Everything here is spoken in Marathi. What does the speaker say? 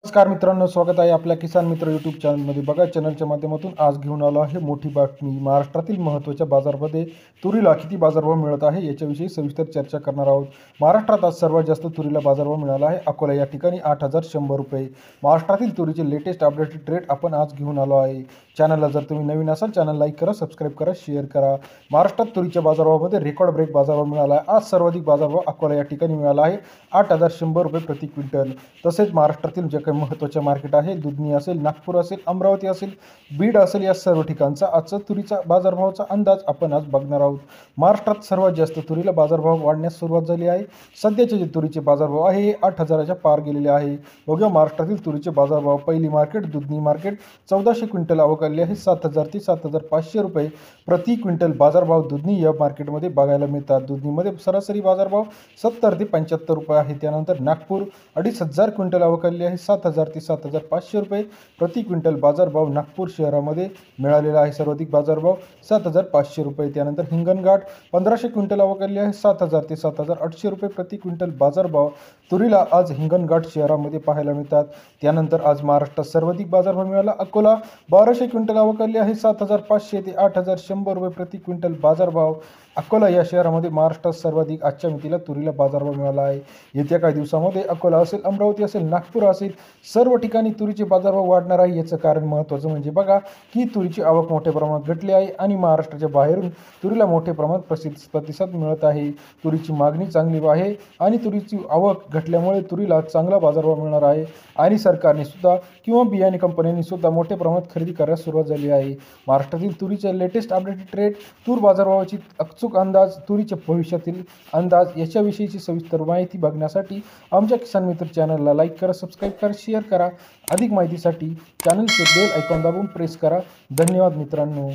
नमस्कार मित्रांनो, स्वागत आहे आपल्या किसान मित्र यूट्यूब चॅनलमध्ये। बघा, चॅनलच्या माध्यमातून आज घेऊन आलो आहे मोठी बातमी। महाराष्ट्रातील महत्त्वाच्या बाजारामध्ये तुरीला किती बाजारभाव मिळत आहे याच्याविषयी सविस्तर चर्चा करणार आहोत। महाराष्ट्रात आज सर्वात जास्त तुरीला बाजारभाव मिळाला आहे। अकोला या ठिकाणी 8,100 रुपये। महाराष्ट्रातील तुरीचे लेटेस्ट अपडेटेड रेट आपण आज घेऊन आलो आहे। चॅनलला जर तुम्ही नवीन असाल, चॅनल लाईक करा, सबस्क्राईब करा, शेअर करा। महाराष्ट्रात तुरीच्या बाजारभावामध्ये रेकॉर्ड ब्रेक बाजारभाव मिळाला आहे। आज सर्वाधिक बाजारभाव अकोला या ठिकाणी मिळाला आहे, 8,100 रुपये प्रति क्विंटल। तसेच महाराष्ट्रातील जे काही महत्त्वाचे मार्केट आहे, दुधनी असेल, नागपूर असेल, अमरावती असेल, बीड असेल, या सर्व ठिकाणचा आजचा तुरीचा बाजारभावाचा अंदाज आपण आज बघणार आहोत। महाराष्ट्रात सर्वात जास्त तुरीला बाजारभाव वाढण्यास सुरुवात झाली आहे। सध्याचे जे तुरीचे बाजारभाव आहे हे 8,000च्या पार गेलेले आहे। बघूया महाराष्ट्रातील तुरीचे बाजारभाव। पहिली मार्केट दुधनी मार्केट 1400 क्विंटल आवक आली आहे। 7,000 ते 7,500 रुपये प्रति क्विंटल बाजारभाव दुधनी या मार्केटमध्ये बघायला मिळतात। दुधनीमध्ये सरासरी बाजारभाव 70 ते 75 रुपये आहे। त्यानंतर नागपूर 2,500 क्विंटल आवक आली आहे। 7,000 ते 7,500 रुपये प्रति क्विंटल बाजारभाव नागपूर शहरामध्ये मिळालेला आहे। सर्वाधिक बाजारभाव 7,500 रुपये। त्यानंतर हिंगणघाट 1,500 क्विंटल आवक आली आहे। 7,000 ते 7,800 रुपये प्रति क्विंटल बाजारभाव तुरीला आज हिंगणघाट शहरामध्ये पाहायला मिळतात। त्यानंतर आज महाराष्ट्रात सर्वाधिक बाजारभाव मिळाला। अकोला 1,200 क्विंटल आवक आली आहे। 7,500 ते 8,100 रुपये प्रति क्विंटल बाजारभाव अकोला या शहरामध्ये महाराष्ट्रात सर्वाधिक आजच्या मितीला तुरीला बाजारभाव मिळाला आहे। येत्या काही दिवसामध्ये अकोला असेल, अमरावती असेल, नागपूर असेल, सर्व ठिकाणी तुरीचे बाजारभाव वाढणार आहे। याचं कारण महत्त्वाचं म्हणजे बघा की तुरीची आवक मोठ्या प्रमाणात घटली आहे आणि महाराष्ट्राच्या बाहेरून तुरीला मोठ्या प्रमाणात प्रतिसाद मिळत आहे। तुरीची मागणी चांगली आहे आणि तुरीची आवक घटल्यामुळे तुरीला चांगला बाजारभाव मिळणार आहे आणि सरकारने सुद्धा किंवा बियाणे कंपन्यांनी सुद्धा मोठ्या प्रमाणात खरेदी करायला सुरुवात झाली आहे। महाराष्ट्रातील तुरीचे लेटेस्ट अपडेटेड रेट, तूर बाजारभावाची अचूक अंदाज, तुरीच्या भविष्यातील अंदाज याच्याविषयीची सविस्तर माहिती बघण्यासाठी आमच्या किसान मित्र चॅनलला लाईक करा, सबस्क्राईब करा, शेअर करा। अधिक माहितीसाठी चॅनलचे बेल आयकॉन दाबून प्रेस करा। धन्यवाद मित्रांनो।